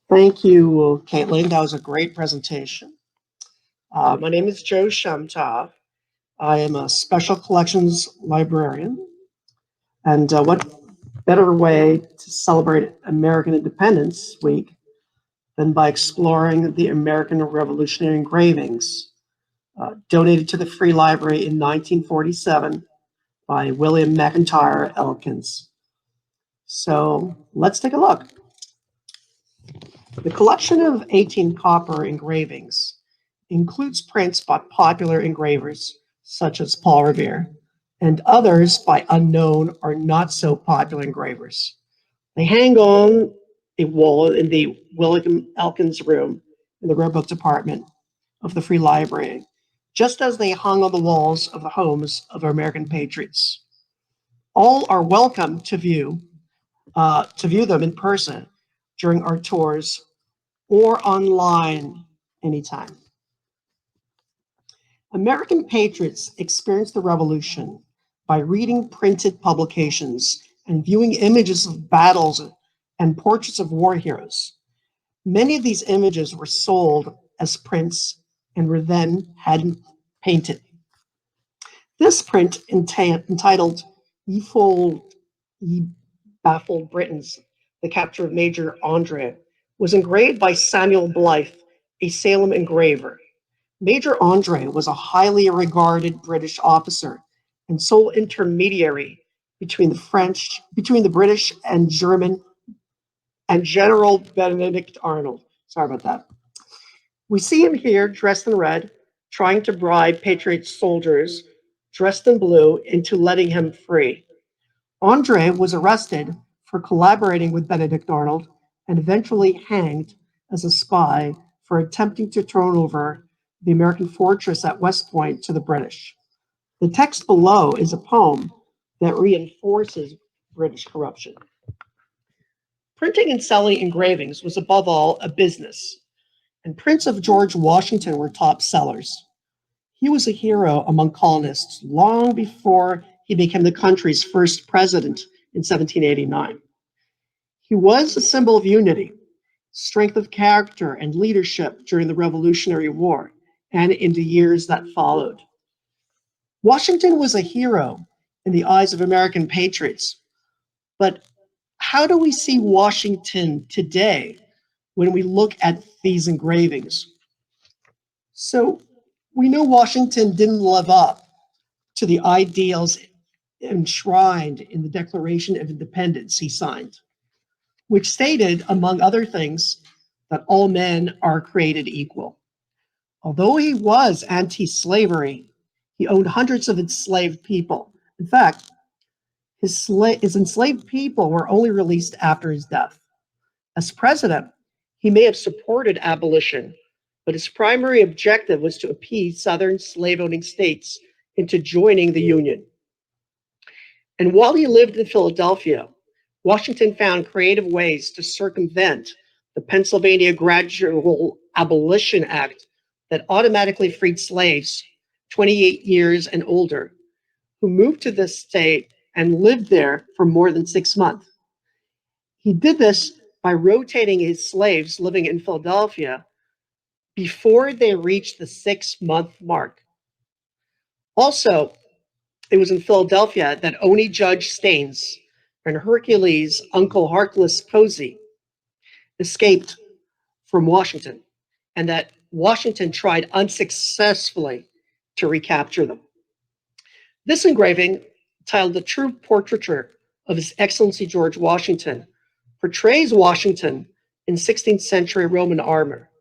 Thank you, Caitlin. That was a great presentation. My name is Joe Shumta. I am a special collections librarian. And what better way to celebrate American Independence Week than by exploring the American Revolutionary engravings donated to the Free Library in 1947 by William McIntyre Elkins. So let's take a look. The collection of 18 copper engravings includes prints by popular engravers such as Paul Revere and others by unknown or not so popular engravers. They hang on a wall in the William Elkins room in the Rare Book Department of the Free Library, just as they hung on the walls of the homes of our American patriots. All are welcome to view them in person during our tours or online anytime. American patriots experienced the revolution by reading printed publications and viewing images of battles and portraits of war heroes. Many of these images were sold as prints and were then hand painted. This print entitled Ye Fold, Ye Baffled Britons, the capture of Major Andre, was engraved by Samuel Blythe, a Salem engraver. Major Andre was a highly regarded British officer and sole intermediary between the British and German and General Benedict Arnold. Sorry about that. We see him here dressed in red, trying to bribe Patriot soldiers dressed in blue into letting him free. Andre was arrested for collaborating with Benedict Arnold and eventually hanged as a spy for attempting to turn over the American fortress at West Point to the British. The text below is a poem that reinforces British corruption. Printing and selling engravings was above all a business, and prints of George Washington were top sellers. He was a hero among colonists long before he became the country's first president in 1789. He was a symbol of unity, strength of character, and leadership during the Revolutionary War and in the years that followed. Washington was a hero in the eyes of American patriots, but how do we see Washington today when we look at these engravings? So we know Washington didn't live up to the ideals enshrined in the Declaration of Independence he signed, which stated, among other things, that all men are created equal. Although he was anti-slavery, he owned hundreds of enslaved people. In fact, his enslaved people were only released after his death. As president, he may have supported abolition, but his primary objective was to appease Southern slave-owning states into joining the Union. And while he lived in Philadelphia, Washington found creative ways to circumvent the Pennsylvania Gradual Abolition Act that automatically freed slaves 28 years and older who moved to this state and lived there for more than 6 months. He did this by rotating his slaves living in Philadelphia before they reached the 6 month mark. Also, it was in Philadelphia that Oni Judge Staines and Hercules' uncle Harkless Posey escaped from Washington, and that Washington tried unsuccessfully to recapture them. This engraving, titled The True Portraiture of His Excellency George Washington, portrays Washington in 16th century Roman armor.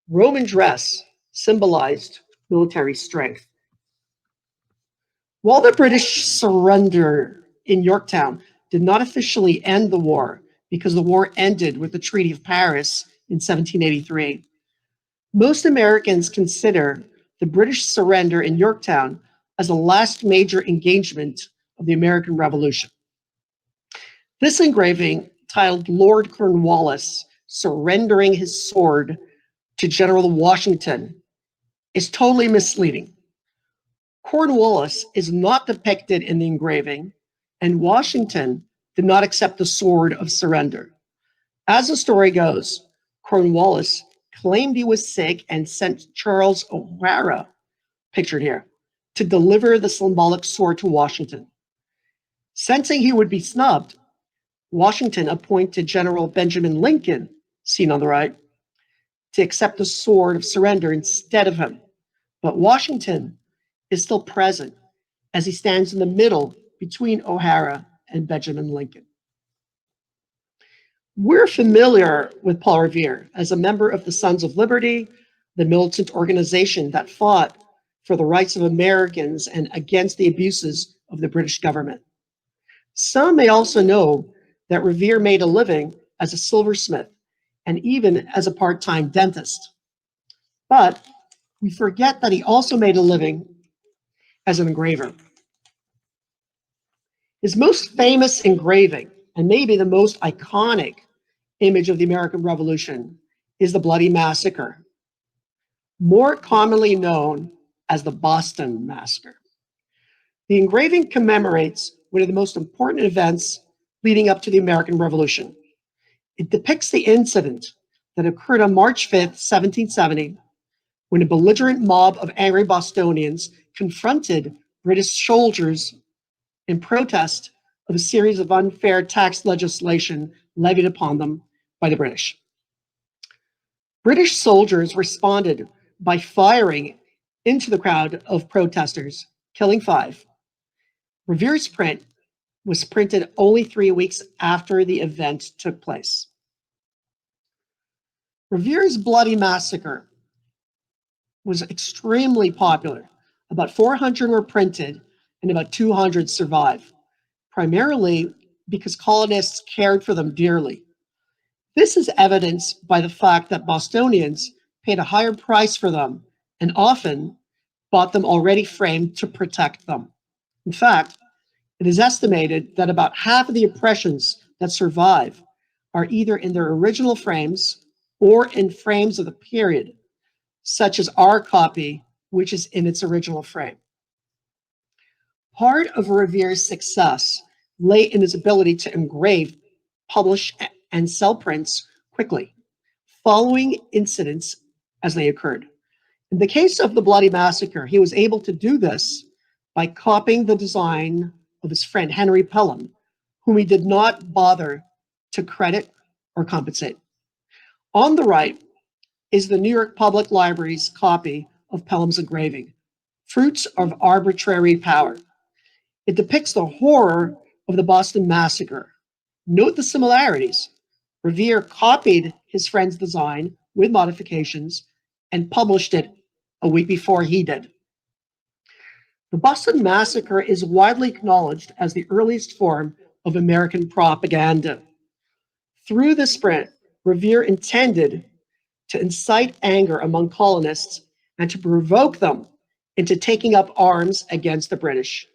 Roman dress symbolized military strength. While the British surrender in Yorktown did not officially end the war because the war ended with the Treaty of Paris in 1783, most Americans consider the British surrender in Yorktown as the last major engagement of the American Revolution. This engraving, titled Lord Conwallis surrendering his sword to General Washington, is totally misleading. Cornwallis is not depicted in the engraving, and Washington did not accept the sword of surrender. As the story goes, Cornwallis claimed he was sick and sent Charles O'Hara, pictured here, to deliver the symbolic sword to Washington. Sensing he would be snubbed, Washington appointed General Benjamin Lincoln, seen on the right, to accept the sword of surrender instead of him. But Washington is still present as he stands in the middle between O'Hara and Benjamin Lincoln. We're familiar with Paul Revere as a member of the Sons of Liberty, the militant organization that fought for the rights of Americans and against the abuses of the British government. Some may also know that Revere made a living as a silversmith and even as a part-time dentist. But we forget that he also made a living as an engraver. His most famous engraving, and maybe the most iconic image of the American Revolution, is the Bloody Massacre, more commonly known as the Boston Massacre. The engraving commemorates one of the most important events leading up to the American Revolution. It depicts the incident that occurred on March 5th, 1770, when a belligerent mob of angry Bostonians confronted British soldiers in protest of a series of unfair tax legislation levied upon them by the British. British soldiers responded by firing into the crowd of protesters, killing 5. Revere's print was printed only 3 weeks after the event took place. Revere's Bloody Massacre was extremely popular. About 400 were printed and about 200 survive, primarily because colonists cared for them dearly. This is evidenced by the fact that Bostonians paid a higher price for them and often bought them already framed to protect them. In fact, it is estimated that about half of the impressions that survive are either in their original frames or in frames of the period, such as our copy, which is in its original frame. Part of Revere's success lay in his ability to engrave, publish, and sell prints quickly, following incidents as they occurred. In the case of the Bloody Massacre, he was able to do this by copying the design of his friend Henry Pelham, whom he did not bother to credit or compensate. On the right is the New York Public Library's copy of Pelham's engraving, Fruits of Arbitrary Power. It depicts the horror of the Boston Massacre. Note the similarities. Revere copied his friend's design with modifications and published it a week before he did. The Boston Massacre is widely acknowledged as the earliest form of American propaganda. Through this print, Revere intended to incite anger among colonists and to provoke them into taking up arms against the British.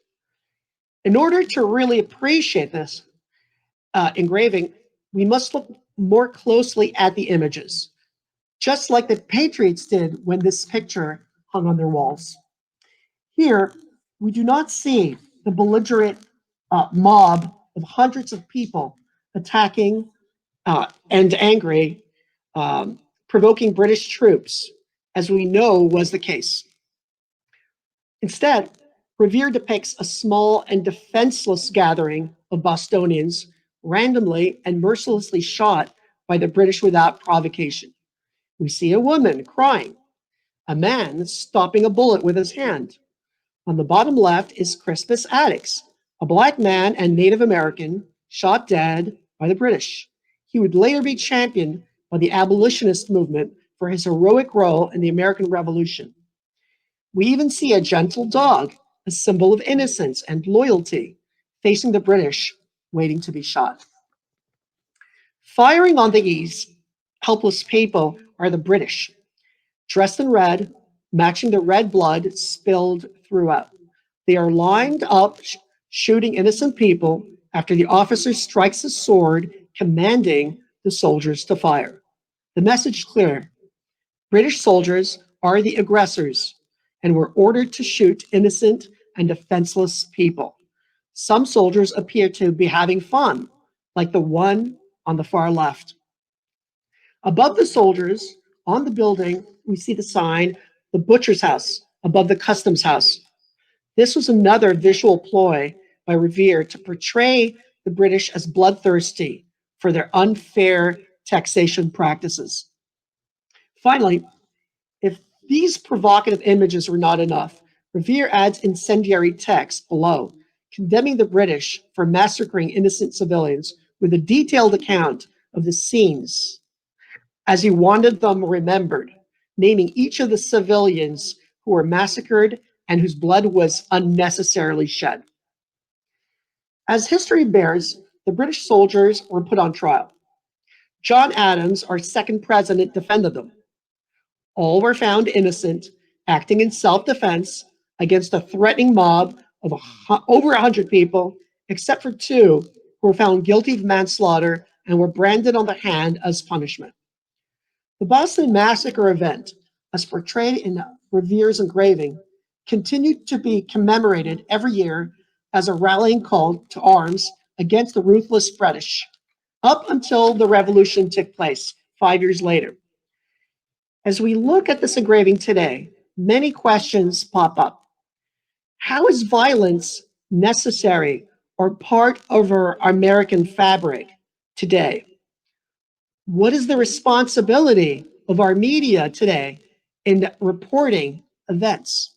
In order to really appreciate this engraving, we must look more closely at the images, just like the patriots did when this picture hung on their walls. Here, we do not see the belligerent mob of hundreds of people attacking and angry, provoking British troops, as we know was the case. Instead, Revere depicts a small and defenseless gathering of Bostonians randomly and mercilessly shot by the British without provocation. We see a woman crying, a man stopping a bullet with his hand. On the bottom left is Crispus Attucks, a Black man and Native American shot dead by the British. He would later be championed by the abolitionist movement for his heroic role in the American Revolution. We even see a gentle dog, a symbol of innocence and loyalty, facing the British, waiting to be shot. Firing on these helpless people are the British, dressed in red, matching the red blood spilled throughout. They are lined up, shooting innocent people after the officer strikes his sword, commanding the soldiers to fire. The message is clear. British soldiers are the aggressors and were ordered to shoot innocent and defenseless people. Some soldiers appear to be having fun, like the one on the far left. Above the soldiers, on the building, we see the sign, the butcher's house, above the customs house. This was another visual ploy by Revere to portray the British as bloodthirsty for their unfair taxation practices. Finally, if these provocative images were not enough, Revere adds incendiary text below, condemning the British for massacring innocent civilians with a detailed account of the scenes as he wanted them remembered, naming each of the civilians who were massacred and whose blood was unnecessarily shed. As history bears, the British soldiers were put on trial. John Adams, our second president, defended them. All were found innocent, acting in self defense against a threatening mob of over 100 people, except for two who were found guilty of manslaughter and were branded on the hand as punishment. The Boston Massacre event, as portrayed in Revere's engraving, continued to be commemorated every year as a rallying call to arms against the ruthless British, up until the revolution took place 5 years later. As we look at this engraving today, many questions pop up. How is violence necessary or part of our American fabric today? What is the responsibility of our media today in reporting events?